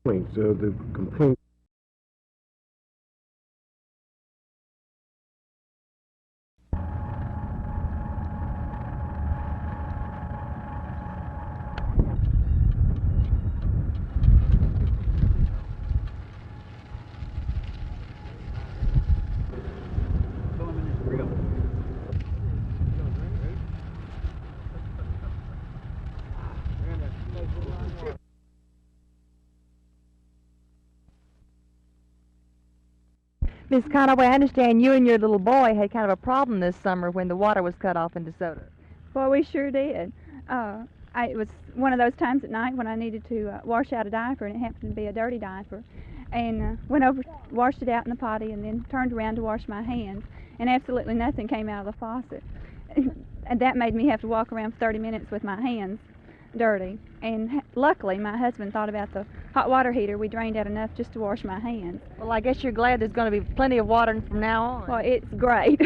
The complaint. Miss Conaway, I understand you and your little boy had kind of a problem this summer when the water was cut off in DeSoto. Well, we sure did. It was one of those times at night when I needed to wash out a diaper, and it happened to be a dirty diaper. And went over, washed it out in the potty, and then turned around to wash my hands, and absolutely nothing came out of the faucet. And that made me have to walk around for 30 minutes with my hands dirty. And luckily, my husband thought about the hot water heater. We drained out enough just to wash my hands. Well, I guess you're glad there's going to be plenty of water from now on. Well, it's great.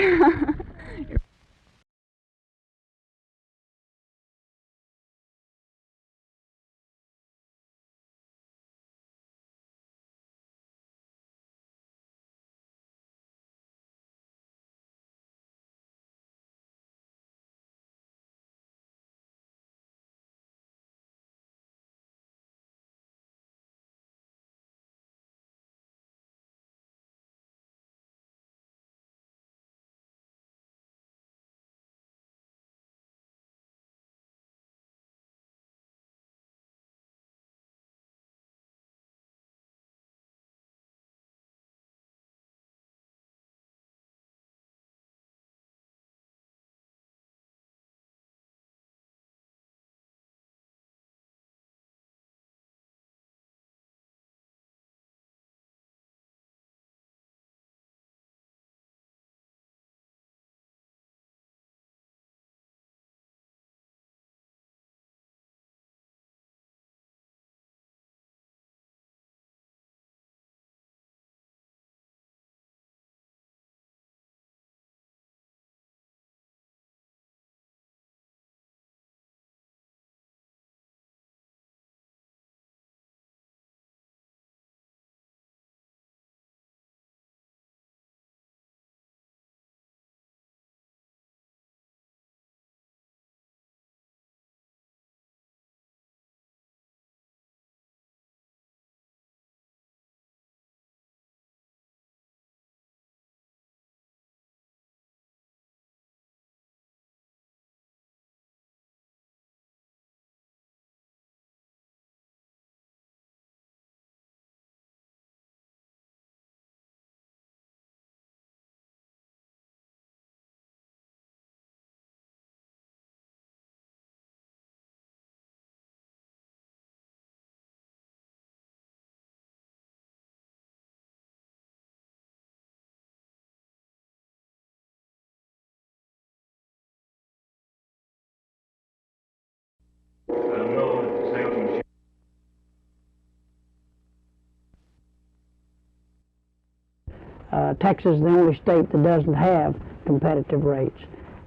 Texas is the only state that doesn't have competitive rates.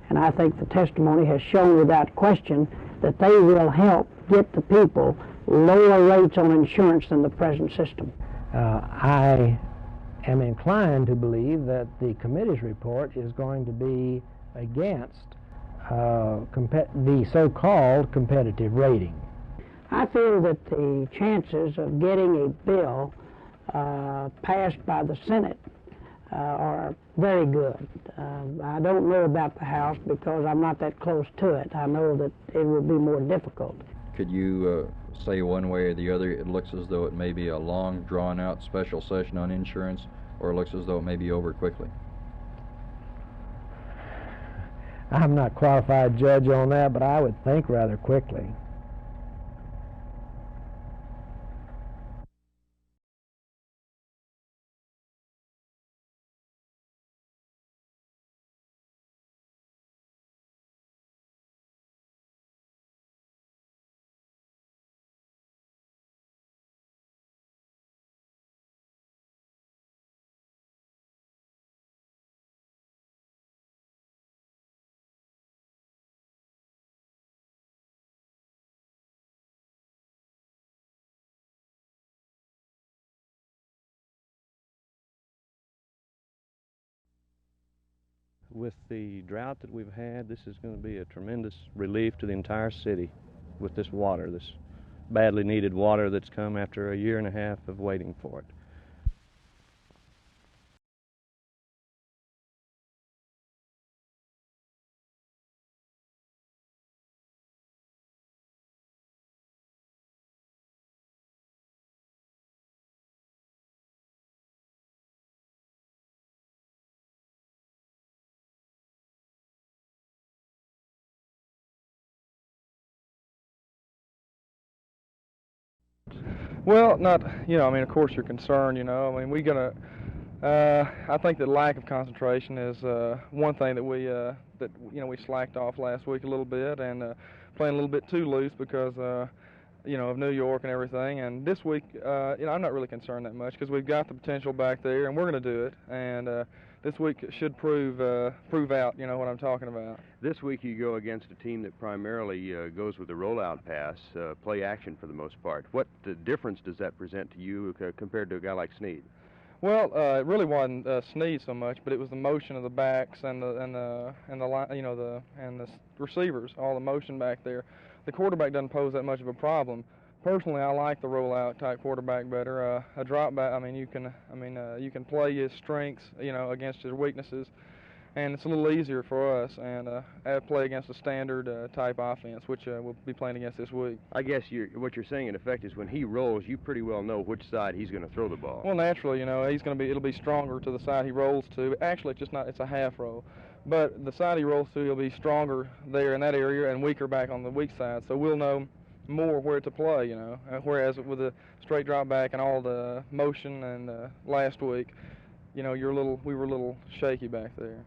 And I think the testimony has shown without question that they will help get the people lower rates on insurance than the present system. I am inclined to believe that the committee's report is going to be against the so-called competitive rating. I feel that the chances of getting a bill passed by the Senate are very good. I don't know about the House because I'm not that close to it. I know that it will be more difficult. Could you say one way or the other, it looks as though it may be a long, drawn-out special session on insurance, or it looks as though it may be over quickly? I'm not qualified judge on that, but I would think rather quickly. with the drought that we've had, this is going to be a tremendous relief to the entire city with this water, this badly needed water that's come after a year and a half of waiting for it. Well, not, I mean, of course you're concerned, I mean, I think that lack of concentration is one thing that we slacked off last week a little bit and playing a little bit too loose because, of New York and everything. And this week, I'm not really concerned that much because we've got the potential back there and we're going to do it. And this week should prove out, what I'm talking about. This week you go against a team that primarily goes with the rollout pass, play action for the most part. What difference does that present to you compared to a guy like Snead? Well, it really wasn't Snead so much, but it was the motion of the backs and the receivers, all the motion back there. The quarterback doesn't pose that much of a problem. Personally, I like the rollout type quarterback better. A drop back, you can play his strengths, against his weaknesses, and it's a little easier for us. And play against a standard type offense, which we'll be playing against this week. I guess what you're saying in effect is when he rolls, you pretty well know which side he's going to throw the ball. Well, naturally, it'll be stronger to the side he rolls to. Actually, it's a half roll. But the side he rolls to, he'll be stronger there in that area and weaker back on the weak side. So we'll know more where to play, whereas with a straight drop back and all the motion and last week, we were a little shaky back there.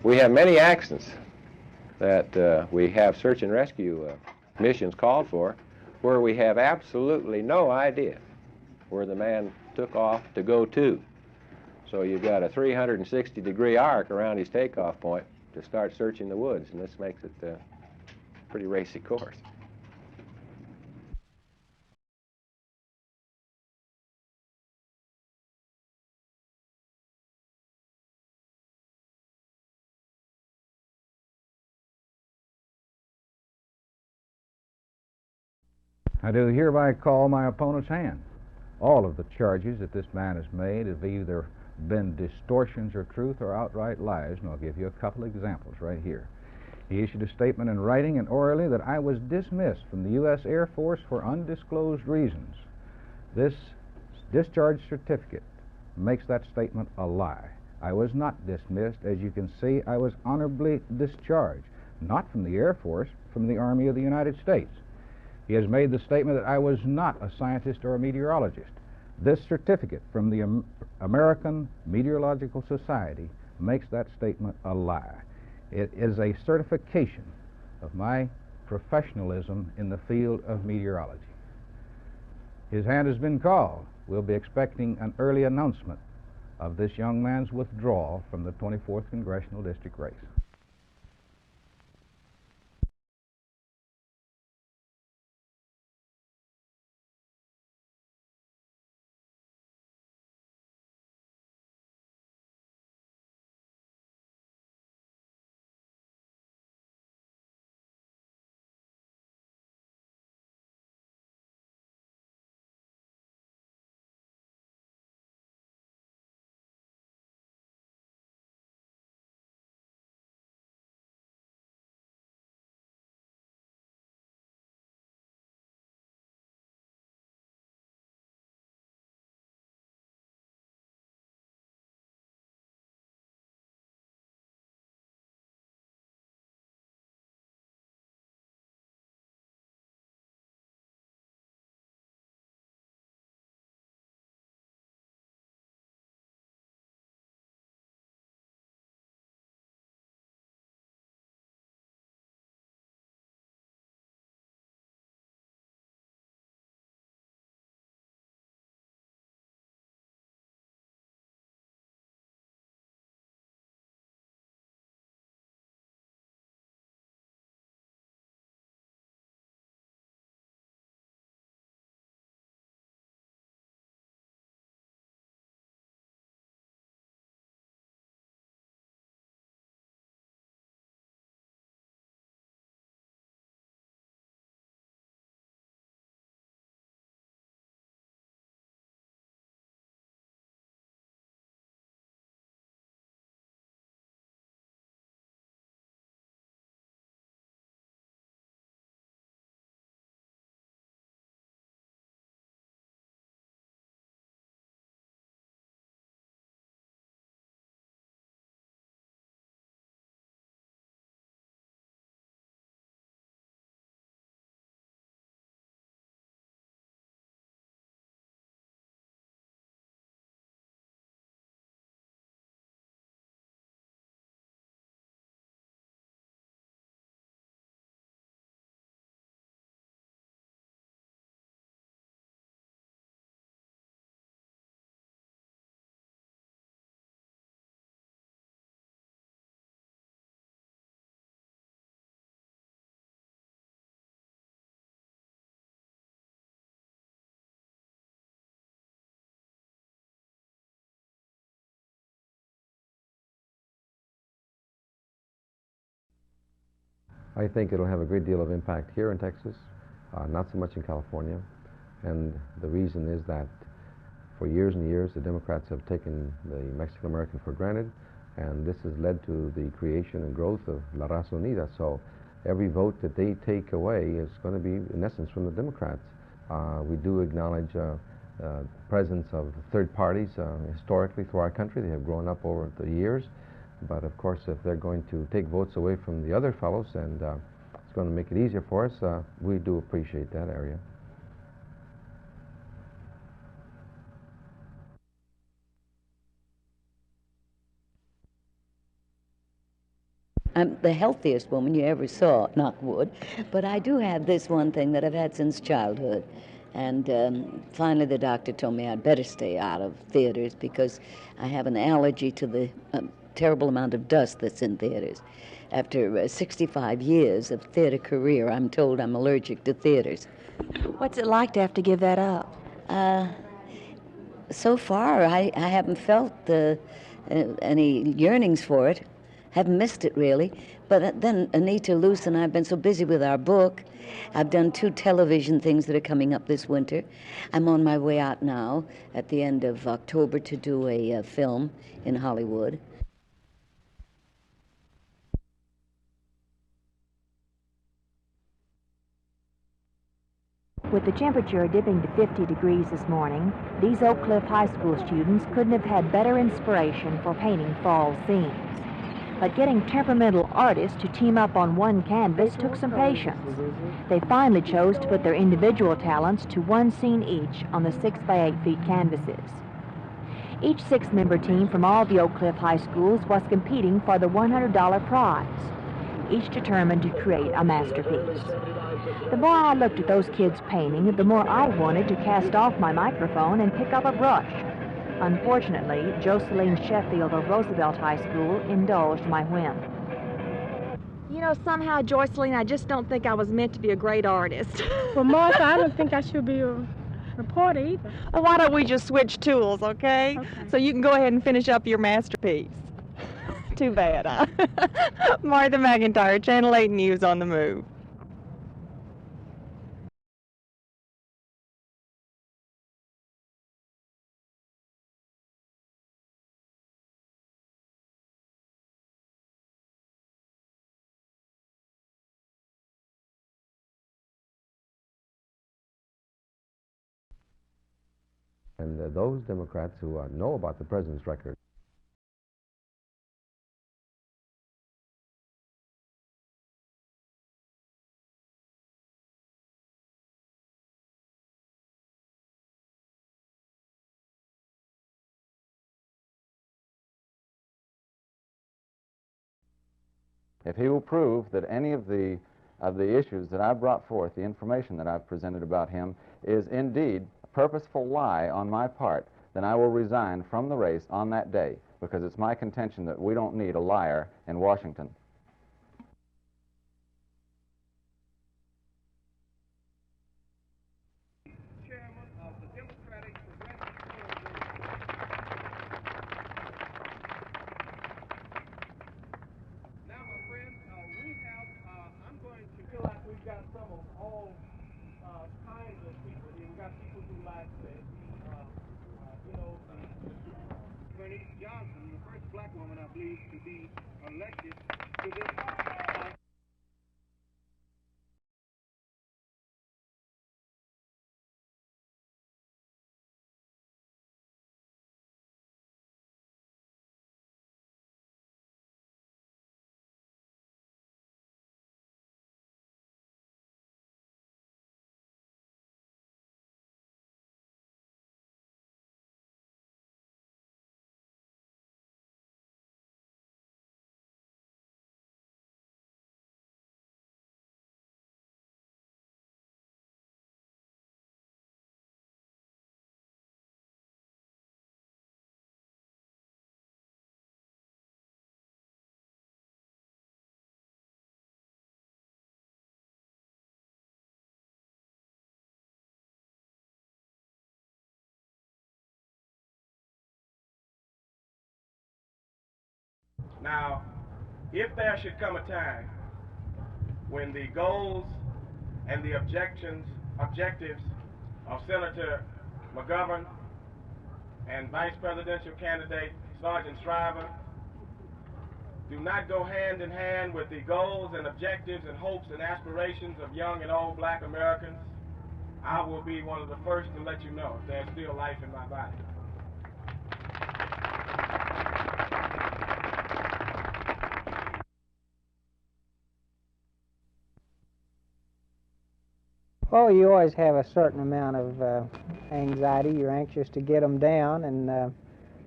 We have many accidents that we have search and rescue missions called for where we have absolutely no idea where the man took off to go to. So you've got a 360-degree arc around his takeoff point to start searching the woods, and this makes it pretty racy course. I do hereby call my opponent's hand. All of the charges that this man has made have either been distortions of truth or outright lies, and I'll give you a couple examples right here. He issued a statement in writing and orally that I was dismissed from the U.S. Air Force for undisclosed reasons. This discharge certificate makes that statement a lie. I was not dismissed. As you can see, I was honorably discharged, not from the Air Force, from the Army of the United States. He has made the statement that I was not a scientist or a meteorologist. This certificate from the American Meteorological Society makes that statement a lie. It is a certification of my professionalism in the field of meteorology. His hand has been called. We'll be expecting an early announcement of this young man's withdrawal from the 24th Congressional District race. I think it'll have a great deal of impact here in Texas, not so much in California. And the reason is that for years and years, the Democrats have taken the Mexican American for granted, and this has led to the creation and growth of La Raza Unida. So every vote that they take away is going to be, in essence, from the Democrats. We do acknowledge presence of third parties historically through our country. They have grown up over the years. But of course, if they're going to take votes away from the other fellows, and it's going to make it easier for us, we do appreciate that area. I'm the healthiest woman you ever saw, knock wood, but I do have this one thing that I've had since childhood. And finally the doctor told me I'd better stay out of theaters because I have an allergy to the terrible amount of dust that's in theaters. After 65 years of theater career, I'm told I'm allergic to theaters. What's it like to have to give that up? So far, I haven't felt any yearnings for it. Haven't missed it, really. But then Anita Luce and I have been so busy with our book. I've done 2 television things that are coming up this winter. I'm on my way out now at the end of October to do a film in Hollywood. With the temperature dipping to 50 degrees this morning, these Oak Cliff High School students couldn't have had better inspiration for painting fall scenes. But getting temperamental artists to team up on one canvas took some patience. They finally chose to put their individual talents to one scene each on the 6 by 8 feet canvases. Each 6-member team from all the Oak Cliff High Schools was competing for the $100 prize, each determined to create a masterpiece. The more I looked at those kids painting, the more I wanted to cast off my microphone and pick up a brush. Unfortunately, Jocelyn Sheffield of Roosevelt High School indulged my whim. You know, somehow, Jocelyn, I just don't think I was meant to be a great artist. Well, Martha, I don't think I should be a reporter either. Well, why don't we just switch tools, okay? So you can go ahead and finish up your masterpiece. Too bad, huh? Martha McIntyre, Channel 8 News on the Move. And those Democrats who know about the president's record if he will prove that any of the issues that I've brought forth, the information that I've presented about him, is indeed a purposeful lie on my part, then I will resign from the race on that day, because it's my contention that we don't need a liar in Washington. Johnson, the first black woman, I believe, to be elected to this. Now, if there should come a time when the goals and the objectives of Senator McGovern and Vice Presidential candidate Sergeant Shriver do not go hand in hand with the goals and objectives and hopes and aspirations of young and old black Americans, I will be one of the first to let you know if there's still life in my body. Well, you always have a certain amount of anxiety. You're anxious to get them down, and of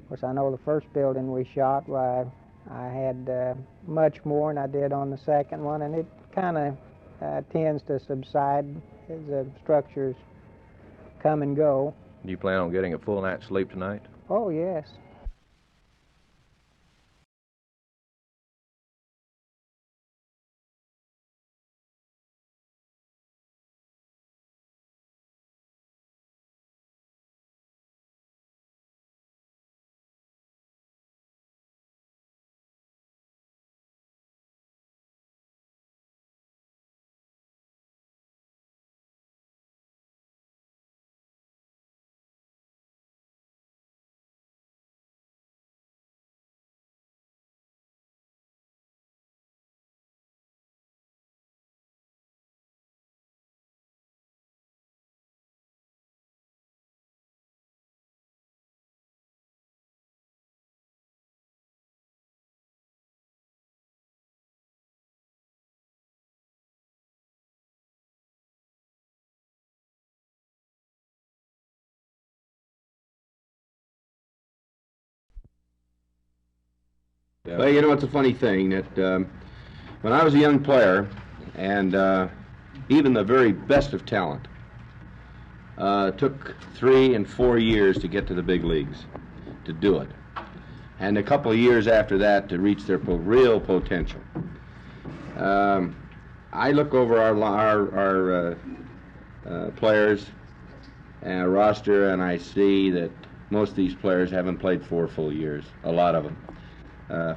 course I know the first building we shot, why I had much more than I did on the second one, and it kind of tends to subside as the structures come and go. Do you plan on getting a full night's sleep tonight? Oh, yes. Well, you know, it's a funny thing that when I was a young player, and even the very best of talent, took 3 and 4 years to get to the big leagues, to do it. And a couple of years after that to reach their real potential. I look over our players and our roster, and I see that most of these players haven't played 4 full years, a lot of them.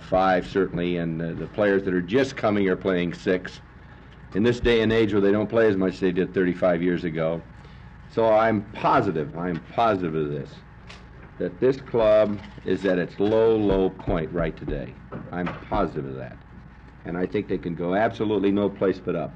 5 certainly, and the players that are just coming are playing 6. In this day and age where they don't play as much as they did 35 years ago. So I'm positive of this, that this club is at its low point right today. I'm positive of that. And I think they can go absolutely no place but up.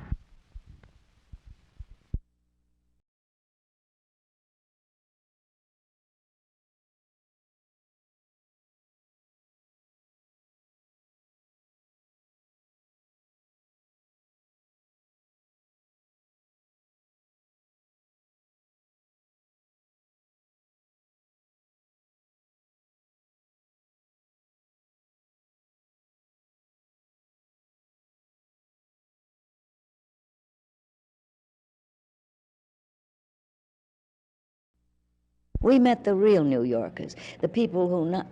We met the real New Yorkers, the people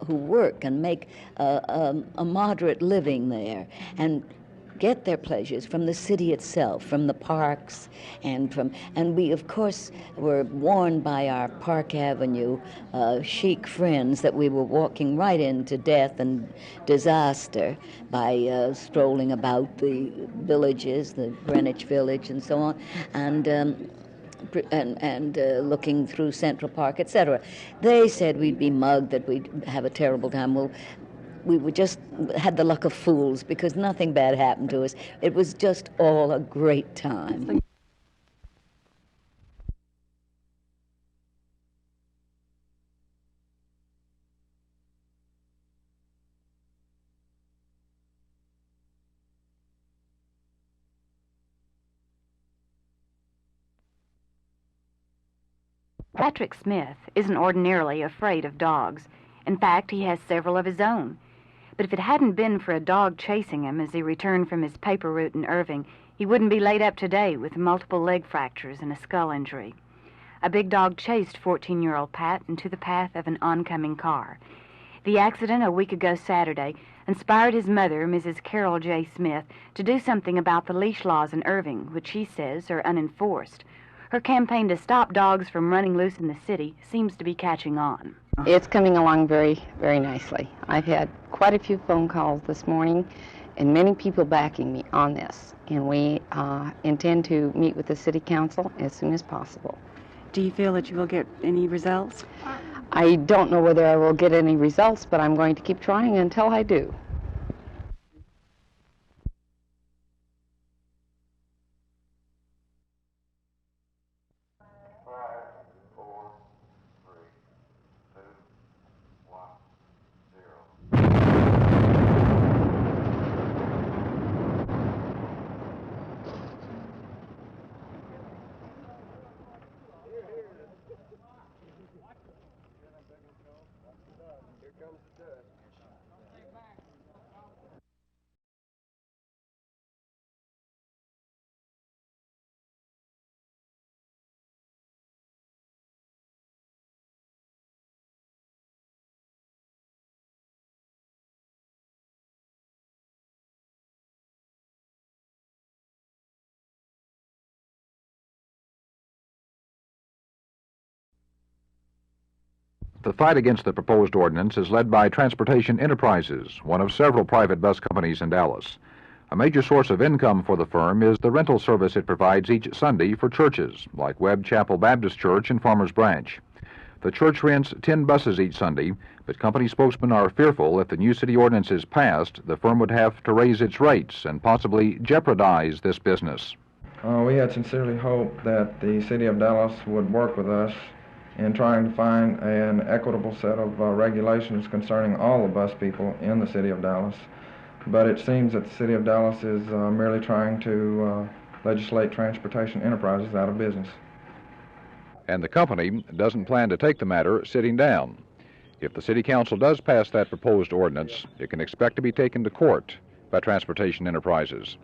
who work and make a moderate living there and get their pleasures from the city itself, from the parks, and we of course were warned by our Park Avenue chic friends that we were walking right into death and disaster by strolling about the villages, the Greenwich Village and so on, and looking through Central Park, etc. They said we'd be mugged, that we'd have a terrible time. Well, we just had the luck of fools because nothing bad happened to us. It was just all a great time. Patrick Smith isn't ordinarily afraid of dogs. In fact, he has several of his own. But if it hadn't been for a dog chasing him as he returned from his paper route in Irving, he wouldn't be laid up today with multiple leg fractures and a skull injury. A big dog chased 14-year-old Pat into the path of an oncoming car. The accident a week ago Saturday inspired his mother, Mrs. Carol J. Smith, to do something about the leash laws in Irving, which she says are unenforced. Her campaign to stop dogs from running loose in the city seems to be catching on. It's coming along very, very nicely. I've had quite a few phone calls this morning and many people backing me on this. And we intend to meet with the City Council as soon as possible. Do you feel that you will get any results? I don't know whether I will get any results, but I'm going to keep trying until I do. The fight against the proposed ordinance is led by Transportation Enterprises, one of several private bus companies in Dallas. A major source of income for the firm is the rental service it provides each Sunday for churches, like Webb Chapel Baptist Church in Farmers Branch. The church rents 10 buses each Sunday, but company spokesmen are fearful if the new city ordinance is passed, the firm would have to raise its rates and possibly jeopardize this business. We had sincerely hoped that the City of Dallas would work with us in trying to find an equitable set of regulations concerning all the bus people in the City of Dallas. But it seems that the City of Dallas is merely trying to legislate Transportation Enterprises out of business. And the company doesn't plan to take the matter sitting down. If the City Council does pass that proposed ordinance, it can expect to be taken to court by Transportation Enterprises.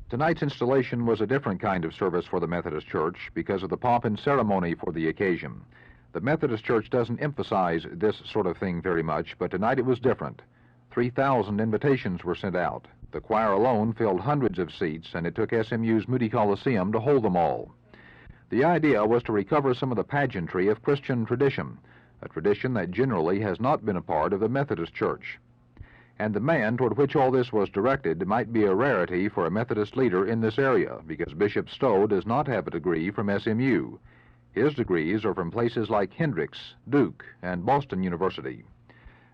Tonight's installation was a different kind of service for the Methodist Church because of the pomp and ceremony for the occasion. The Methodist Church doesn't emphasize this sort of thing very much, but tonight it was different. 3,000 invitations were sent out. The choir alone filled hundreds of seats, and it took SMU's Moody Coliseum to hold them all. The idea was to recover some of the pageantry of Christian tradition, a tradition that generally has not been a part of the Methodist Church. And the man toward which all this was directed might be a rarity for a Methodist leader in this area, because Bishop Stowe does not have a degree from SMU. His degrees are from places like Hendrix, Duke, and Boston University.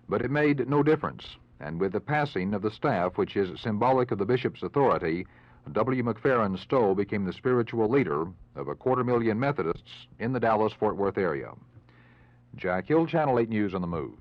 But it made no difference, and with the passing of the staff, which is symbolic of the bishop's authority, W. McFerrin Stowe became the spiritual leader of 250,000 Methodists in the Dallas-Fort Worth area. Jack Hill, Channel 8 News on the Move.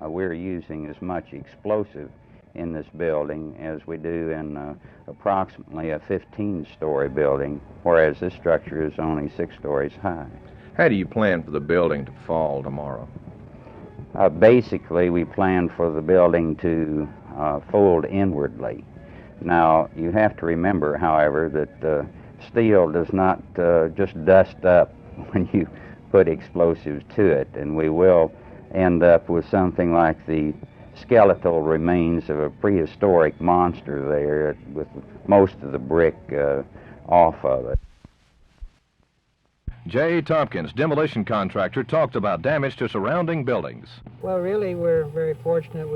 We're using as much explosive in this building as we do in approximately a 15-story building, whereas this structure is only 6 stories high. How do you plan for the building to fall tomorrow? Basically, we plan for the building to fold inwardly. Now, you have to remember, however, that steel does not just dust up when you put explosives to it, and we will end up with something like the skeletal remains of a prehistoric monster there with most of the brick off of it. Jay Tompkins, demolition contractor, talked about damage to surrounding buildings. Well, really, we're very fortunate.